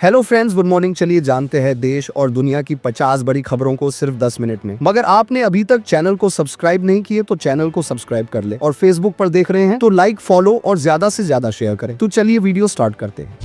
Hello friends, good morning. चलिए जानते हैं देश और दुनिया की 50 बड़ी खबरों को सिर्फ 10 मिनट में। मगर आपने अभी तक चैनल को सब्सक्राइब नहीं किए तो चैनल को सब्सक्राइब कर ले, और फेसबुक पर देख रहे हैं तो लाइक, फॉलो और ज्यादा से ज्यादा शेयर करें। तो चलिए वीडियो स्टार्ट करते हैं।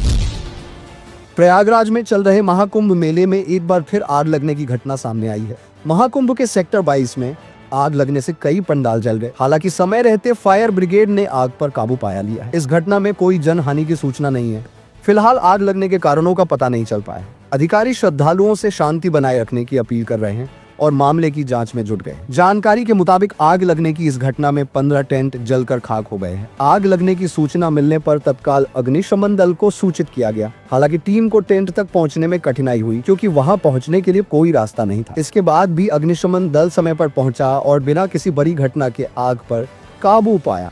प्रयागराज में चल रहे महाकुंभ मेले में एक बार फिर आग लगने की घटना सामने आई है। महाकुंभ के सेक्टर 22 में आग लगने से कई पंडाल जल गए। हालांकि समय रहते फायर ब्रिगेड ने आग पर काबू पाया लिया है। इस घटना में कोई जनहानि की सूचना नहीं है। फिलहाल आग लगने के कारणों का पता नहीं चल पाया। अधिकारी श्रद्धालुओं से शांति बनाए रखने की अपील कर रहे हैं और मामले की जांच में जुट गए। जानकारी के मुताबिक आग लगने की इस घटना में 15 टेंट जलकर खाक हो गए हैं। आग लगने की सूचना मिलने पर तत्काल अग्निशमन दल को सूचित किया गया। हालांकि टीम को टेंट तक पहुंचने में कठिनाई हुई क्योंकि वहां पहुंचने के लिए कोई रास्ता नहीं था। इसके बाद भी अग्निशमन दल समय पर पहुंचा और बिना किसी बड़ी घटना के आग पर काबू पाया।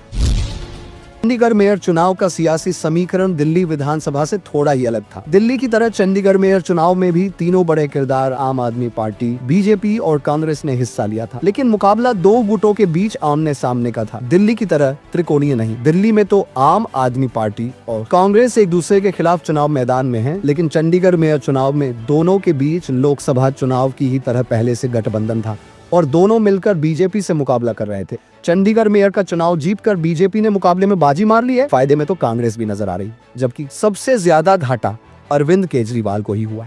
चंडीगढ़ मेयर चुनाव का सियासी समीकरण दिल्ली विधानसभा से थोड़ा ही अलग था। दिल्ली की तरह चंडीगढ़ मेयर चुनाव में भी तीनों बड़े किरदार आम आदमी पार्टी, बीजेपी और कांग्रेस ने हिस्सा लिया था। लेकिन मुकाबला दो गुटों के बीच आमने सामने का था। दिल्ली की तरह त्रिकोणीय नहीं। दिल्ली में तो आम आदमी पार्टी और कांग्रेस एक दूसरे के खिलाफ चुनाव मैदान में है, लेकिन चंडीगढ़ मेयर चुनाव में दोनों के बीच लोकसभा चुनाव की ही तरह पहले से गठबंधन था और दोनों मिलकर बीजेपी से मुकाबला कर रहे थे। चंडीगढ़ मेयर का चुनाव जीतकर बीजेपी ने मुकाबले में बाजी मार ली है। फायदे में तो कांग्रेस भी नजर आ रही, जबकि सबसे ज्यादा घाटा अरविंद केजरीवाल को ही हुआ।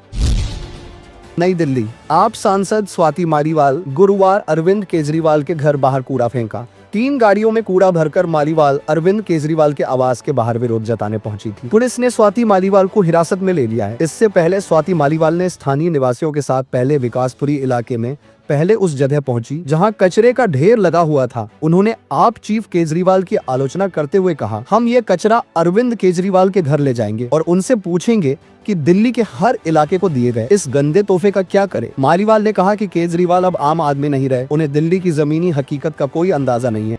नई दिल्ली, आप सांसद स्वाति मालीवाल गुरुवार अरविंद केजरीवाल के घर बाहर कूड़ा फेंका। 3 गाड़ियों में कूड़ा भरकर मालीवाल अरविंद केजरीवाल के आवास के बाहर विरोध जताने पहुंची थी। पुलिस ने स्वाति मालीवाल को हिरासत में ले लिया है। इससे पहले स्वाति मालीवाल ने स्थानीय निवासियों के साथ पहले विकासपुरी इलाके में पहले उस जगह पहुंची जहां कचरे का ढेर लगा हुआ था। उन्होंने आप चीफ केजरीवाल की आलोचना करते हुए कहा, हम ये कचरा अरविंद केजरीवाल के घर ले जाएंगे और उनसे पूछेंगे कि दिल्ली के हर इलाके को दिए गए इस गंदे तोहफे का क्या करे। मालीवाल ने कहा कि केजरीवाल अब आम आदमी नहीं रहे, उन्हें दिल्ली की जमीनी हकीकत का कोई अंदाजा नहीं है।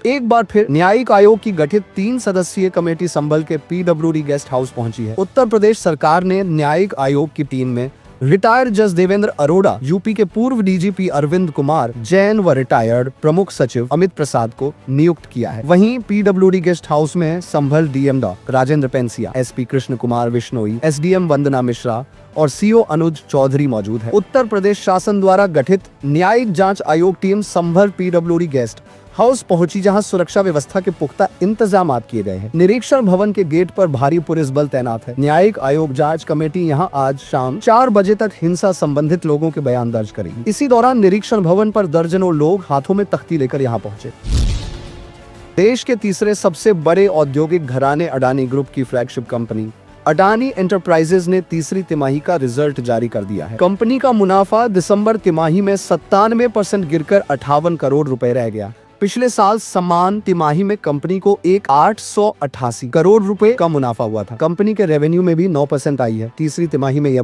एक बार फिर न्यायिक आयोग की गठित 3 सदस्यीय कमेटी संभल के PWD गेस्ट हाउस पहुंची है। उत्तर प्रदेश सरकार ने न्यायिक आयोग की टीम में रिटायर्ड जज देवेंद्र अरोड़ा, यूपी के पूर्व डीजीपी अरविंद कुमार जैन व रिटायर्ड प्रमुख सचिव अमित प्रसाद को नियुक्त किया है। वहीं PWD गेस्ट हाउस में संभल DM Rajendra Pensiya, SP Krishna Kumar Bishnoi, SDM वंदना मिश्रा और CO अनुज चौधरी मौजूद है। उत्तर प्रदेश शासन द्वारा गठित न्यायिक जांच आयोग टीम संभल PWD गेस्ट हाउस पहुंची, जहां सुरक्षा व्यवस्था के पुख्ता इंतजाम किए गए हैं। निरीक्षण भवन के गेट पर भारी पुलिस बल तैनात है। न्यायिक आयोग जांच कमेटी यहां आज शाम 4 बजे तक हिंसा संबंधित लोगों के बयान दर्ज करेगी। इसी दौरान निरीक्षण भवन पर दर्जनों लोग हाथों में तख्ती लेकर यहां पहुंचे। देश के तीसरे सबसे बड़े औद्योगिक घराने अडानी ग्रुप की फ्लैगशिप कंपनी अडानी एंटरप्राइजेज ने तीसरी तिमाही का रिजल्ट जारी कर दिया है। कंपनी का मुनाफा दिसंबर तिमाही में 97% गिरकर 58 करोड़ रुपए रह गया। पिछले साल समान तिमाही में कंपनी को 888 करोड़ रुपए का मुनाफा हुआ था। कंपनी के रेवेन्यू में भी 9% आई है। तीसरी तिमाही में यह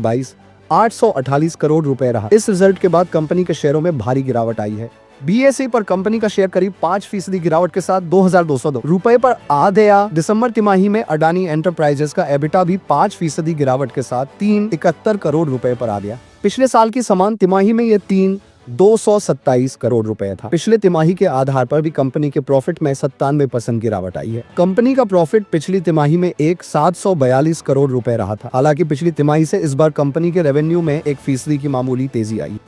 848 करोड़ रुपए रहा। इस रिजल्ट के बाद कंपनी के शेयरों में भारी गिरावट आई है। BSE पर कंपनी का शेयर करीब 5% गिरावट के साथ 2202 रुपए पर आ गया। दिसंबर तिमाही में अडानी एंटरप्राइजेस का एबिटा भी 5% गिरावट के साथ 371 करोड़ रुपए पर आ गया। पिछले साल की समान तिमाही में यह 227 करोड़ रुपए था। पिछले तिमाही के आधार पर भी कंपनी के प्रॉफिट में 97% गिरावट आई है। कंपनी का प्रॉफिट पिछली तिमाही में 742 करोड़ रुपए रहा था। हालांकि पिछली तिमाही से इस बार कंपनी के रेवेन्यू में 1% की मामूली तेजी आई।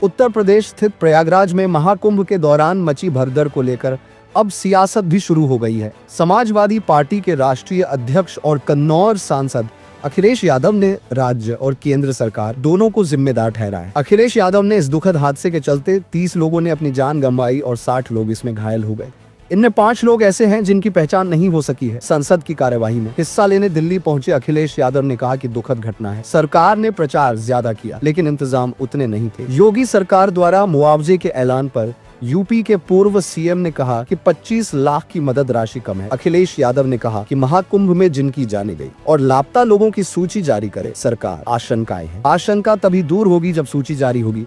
उत्तर प्रदेश स्थित प्रयागराज में महाकुंभ के दौरान मची भगदड़ को लेकर अब सियासत भी शुरू हो गई है। समाजवादी पार्टी के राष्ट्रीय अध्यक्ष और कन्नौज सांसद अखिलेश यादव ने राज्य और केंद्र सरकार दोनों को जिम्मेदार ठहराया। अखिलेश यादव ने इस दुखद हादसे के चलते 30 लोगों ने अपनी जान गंवाई और 60 लोग इसमें घायल हो गए। इनमें 5 लोग ऐसे हैं जिनकी पहचान नहीं हो सकी है। संसद की कार्यवाही में हिस्सा लेने दिल्ली पहुंचे अखिलेश यादव ने कहा कि दुखद घटना है। सरकार ने प्रचार ज्यादा किया लेकिन इंतजाम उतने नहीं थे। योगी सरकार द्वारा मुआवजे के ऐलान पर यूपी के पूर्व CM ने कहा कि 25 लाख की मदद राशि कम है। अखिलेश यादव ने कहा कि महाकुंभ में जिनकी जाने गई और लापता लोगों की सूची जारी करे सरकार। आशंकाएं हैं। आशंका तभी दूर होगी जब सूची जारी होगी।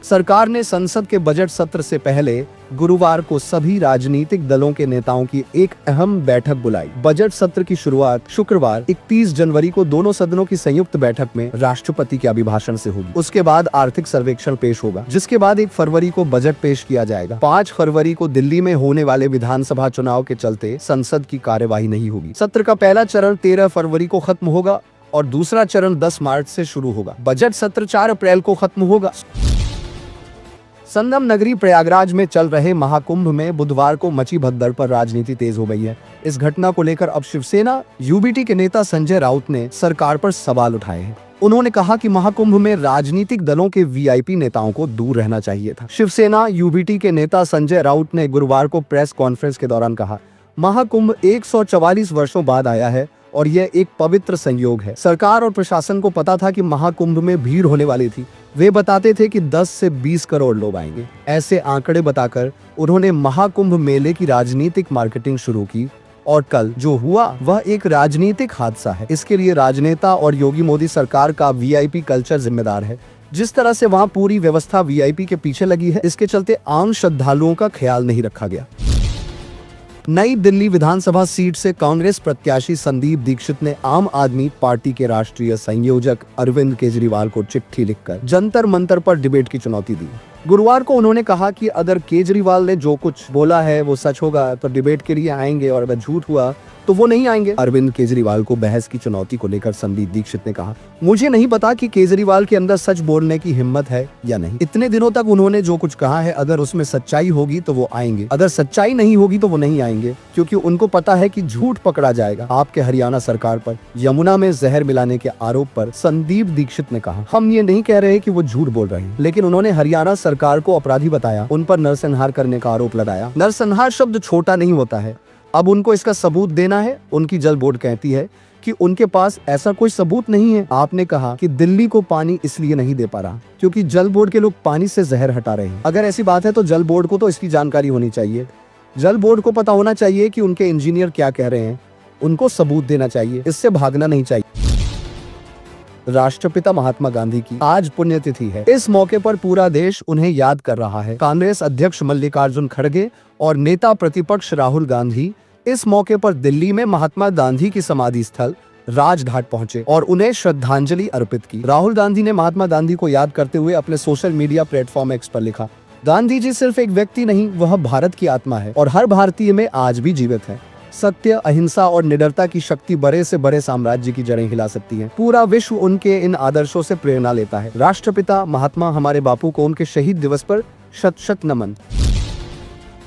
सरकार ने संसद के बजट सत्र से पहले गुरुवार को सभी राजनीतिक दलों के नेताओं की एक अहम बैठक बुलाई। बजट सत्र की शुरुआत शुक्रवार 31 जनवरी को दोनों सदनों की संयुक्त बैठक में राष्ट्रपति के अभिभाषण से होगी। उसके बाद आर्थिक सर्वेक्षण पेश होगा, जिसके बाद 1 फरवरी को बजट पेश किया जाएगा। 5 फरवरी को दिल्ली में होने वाले विधानसभा चुनाव के चलते संसद की कार्यवाही नहीं होगी। सत्र का पहला चरण 13 फरवरी को खत्म होगा और दूसरा चरण 10 मार्च से शुरू होगा। बजट सत्र 4 अप्रैल को खत्म होगा। संगम नगरी प्रयागराज में चल रहे महाकुंभ में बुधवार को मची भगदड़ पर राजनीति तेज हो गई है। इस घटना को लेकर अब शिवसेना यूबीटी के नेता संजय राउत ने सरकार पर सवाल उठाए हैं। उन्होंने कहा कि महाकुंभ में राजनीतिक दलों के वीआईपी नेताओं को दूर रहना चाहिए था। शिवसेना यूबीटी के नेता संजय राउत ने गुरुवार को प्रेस कॉन्फ्रेंस के दौरान कहा, महाकुंभ 144 वर्षों बाद आया है और यह एक पवित्र संयोग है। सरकार और प्रशासन को पता था कि महाकुंभ में भीड़ होने वाली थी। वे बताते थे कि 10 से 20 करोड़ लोग आएंगे। ऐसे आंकड़े बताकर उन्होंने महाकुंभ मेले की राजनीतिक मार्केटिंग शुरू की और कल जो हुआ वह एक राजनीतिक हादसा है। इसके लिए राजनेता और योगी मोदी सरकार का वीआईपी कल्चर जिम्मेदार है। जिस तरह से वहां पूरी व्यवस्था वीआईपी के पीछे लगी है, इसके चलते आम श्रद्धालुओं का ख्याल नहीं रखा गया। नई दिल्ली विधानसभा सीट से कांग्रेस प्रत्याशी संदीप दीक्षित ने आम आदमी पार्टी के राष्ट्रीय संयोजक अरविंद केजरीवाल को चिट्ठी लिखकर जंतर मंतर पर डिबेट की चुनौती दी। गुरुवार को उन्होंने कहा कि अगर केजरीवाल ने जो कुछ बोला है वो सच होगा तो डिबेट के लिए आएंगे और अगर झूठ हुआ तो वो नहीं आएंगे। अरविंद केजरीवाल को बहस की चुनौती को लेकर संदीप दीक्षित ने कहा, मुझे नहीं पता कि केजरीवाल के अंदर सच बोलने की हिम्मत है या नहीं। इतने दिनों तक उन्होंने जो कुछ कहा है, अगर उसमें सच्चाई होगी तो वो आएंगे, अगर सच्चाई नहीं होगी तो वो नहीं आएंगे, क्योंकि उनको पता है कि झूठ पकड़ा जाएगा। आपके हरियाणा सरकार पर यमुना में जहर मिलाने के आरोप पर संदीप दीक्षित ने कहा, हम ये नहीं कह रहे कि वो झूठ बोल रहे हैं, लेकिन उन्होंने हरियाणा सरकार को अपराधी बताया, उन पर नरसंहार करने का आरोप लगाया। नरसंहार शब्द छोटा नहीं होता है। अब उनको इसका सबूत देना है। उनकी जल बोर्ड कहती है कि उनके पास ऐसा कोई सबूत नहीं है। आपने कहा कि दिल्ली को पानी इसलिए नहीं दे पा रहा क्योंकि जल बोर्ड के लोग पानी से जहर हटा रहे हैं। अगर ऐसी बात है तो जल बोर्ड को तो इसकी जानकारी होनी चाहिए। जल बोर्ड को पता होना चाहिए कि उनके इंजीनियर क्या कह रहे हैं। उनको सबूत देना चाहिए, इससे भागना नहीं चाहिए। राष्ट्रपिता महात्मा गांधी की आज पुण्यतिथि है। इस मौके पर पूरा देश उन्हें याद कर रहा है। कांग्रेस अध्यक्ष मल्लिकार्जुन खड़गे और नेता प्रतिपक्ष राहुल गांधी इस मौके पर दिल्ली में महात्मा गांधी की समाधि स्थल राजघाट पहुंचे और उन्हें श्रद्धांजलि अर्पित की। राहुल गांधी ने महात्मा गांधी को याद करते हुए अपने सोशल मीडिया प्लेटफॉर्म एक्स पर लिखा, गांधी जी सिर्फ एक व्यक्ति नहीं, वह भारत की आत्मा है और हर भारतीय में आज भी जीवित है। सत्य, अहिंसा और निडरता की शक्ति बड़े से बड़े साम्राज्य की जड़ें हिला सकती है। पूरा विश्व उनके इन आदर्शों से प्रेरणा लेता है। राष्ट्रपिता महात्मा हमारे बापू को उनके शहीद दिवस पर शत शत नमन।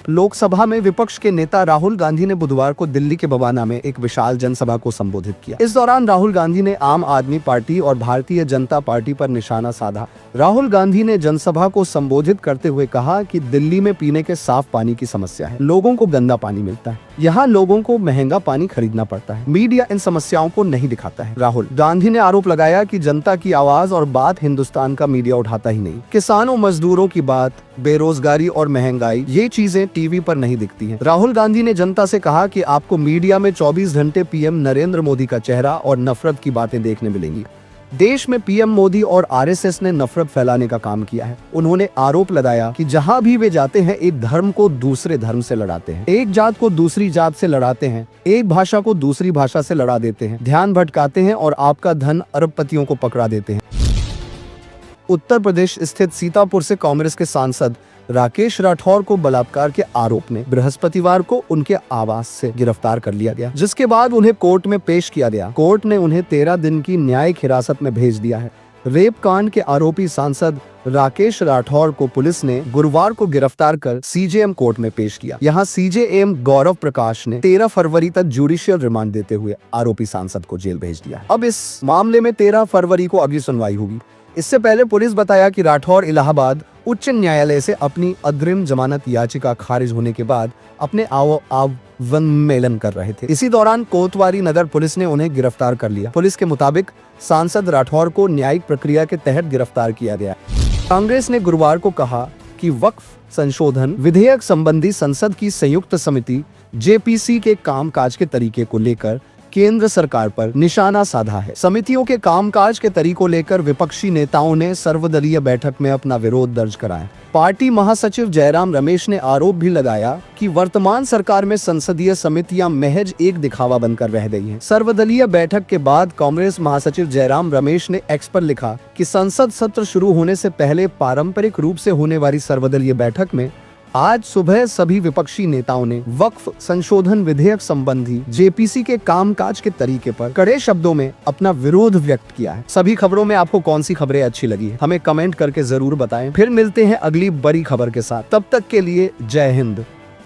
लोकसभा में विपक्ष के नेता राहुल गांधी ने बुधवार को दिल्ली के बवाना में एक विशाल जनसभा को संबोधित किया। इस दौरान राहुल गांधी ने आम आदमी पार्टी और भारतीय जनता पार्टी पर निशाना साधा। राहुल गांधी ने जनसभा को संबोधित करते हुए कहा कि दिल्ली में पीने के साफ पानी की समस्या है। लोगों को गंदा पानी मिलता है। यहाँ लोगों को महंगा पानी खरीदना पड़ता है। मीडिया इन समस्याओं को नहीं दिखाता है। राहुल गांधी ने आरोप लगाया कि जनता की आवाज और बात हिंदुस्तान का मीडिया उठाता ही नहीं। किसानों, मजदूरों की बात, बेरोजगारी और महंगाई, ये चीजें टीवी पर नहीं दिखती हैं। राहुल गांधी ने जनता से कहा कि आपको मीडिया में 24 घंटे पीएम नरेंद्र मोदी का चेहरा और नफरत की बातें देखने मिलेंगी। देश में पीएम मोदी और आरएसएस ने नफरत फैलाने का काम किया है। उन्होंने आरोप लगाया कि जहां भी वे जाते हैं, एक धर्म को दूसरे धर्म से लड़ाते हैं, एक जात को दूसरी जात से लड़ाते हैं, एक भाषा को दूसरी भाषा से लड़ा देते हैं, ध्यान भटकाते हैं और आपका धन अरबपतियों को पकड़ा देते हैं। उत्तर प्रदेश स्थित सीतापुर से कांग्रेस के सांसद राकेश राठौर को बलात्कार के आरोप में बृहस्पतिवार को उनके आवास से गिरफ्तार कर लिया गया, जिसके बाद उन्हें कोर्ट में पेश किया गया। कोर्ट ने उन्हें 13 दिन की न्यायिक हिरासत में भेज दिया है। रेप कांड के आरोपी सांसद राकेश राठौर को पुलिस ने गुरुवार को गिरफ्तार कर सीजेएम कोर्ट में पेश किया। यहाँ सीजेएम गौरव प्रकाश ने 13 फरवरी तक जुडिशियल रिमांड देते हुए आरोपी सांसद को जेल भेज दिया। अब इस मामले में 13 फरवरी को अगली सुनवाई होगी। इससे पहले पुलिस बताया कि राठौर इलाहाबाद उच्च न्यायालय से अपनी अग्रिम जमानत याचिका खारिज होने के बाद अपने अवन्मेलन कर रहे थे। इसी दौरान कोतवाली नगर पुलिस ने उन्हें गिरफ्तार कर लिया। पुलिस के मुताबिक सांसद राठौर को न्यायिक प्रक्रिया के तहत गिरफ्तार किया गया। कांग्रेस ने गुरुवार को कहा कि वक्फ संशोधन विधेयक संबंधी संसद की संयुक्त समिति जेपीसी के कामकाज के तरीके को लेकर केंद्र सरकार पर निशाना साधा है। समितियों के कामकाज के तरीकों लेकर विपक्षी नेताओं ने सर्वदलीय बैठक में अपना विरोध दर्ज कराया। पार्टी महासचिव जयराम रमेश ने आरोप भी लगाया कि वर्तमान सरकार में संसदीय समितियां महज एक दिखावा बनकर रह गई हैं। सर्वदलीय बैठक के बाद कांग्रेस महासचिव जयराम रमेश ने एक्स पर लिखा कि संसद सत्र शुरू होने से पहले पारंपरिक रूप से होने वाली सर्वदलीय बैठक में आज सुबह सभी विपक्षी नेताओं ने वक्फ संशोधन विधेयक संबंधी जेपीसी के कामकाज के तरीके पर कड़े शब्दों में अपना विरोध व्यक्त किया है। सभी खबरों में आपको कौन सी खबरें अच्छी लगी है हमें कमेंट करके जरूर बताएं। फिर मिलते हैं अगली बड़ी खबर के साथ, तब तक के लिए जय हिंद।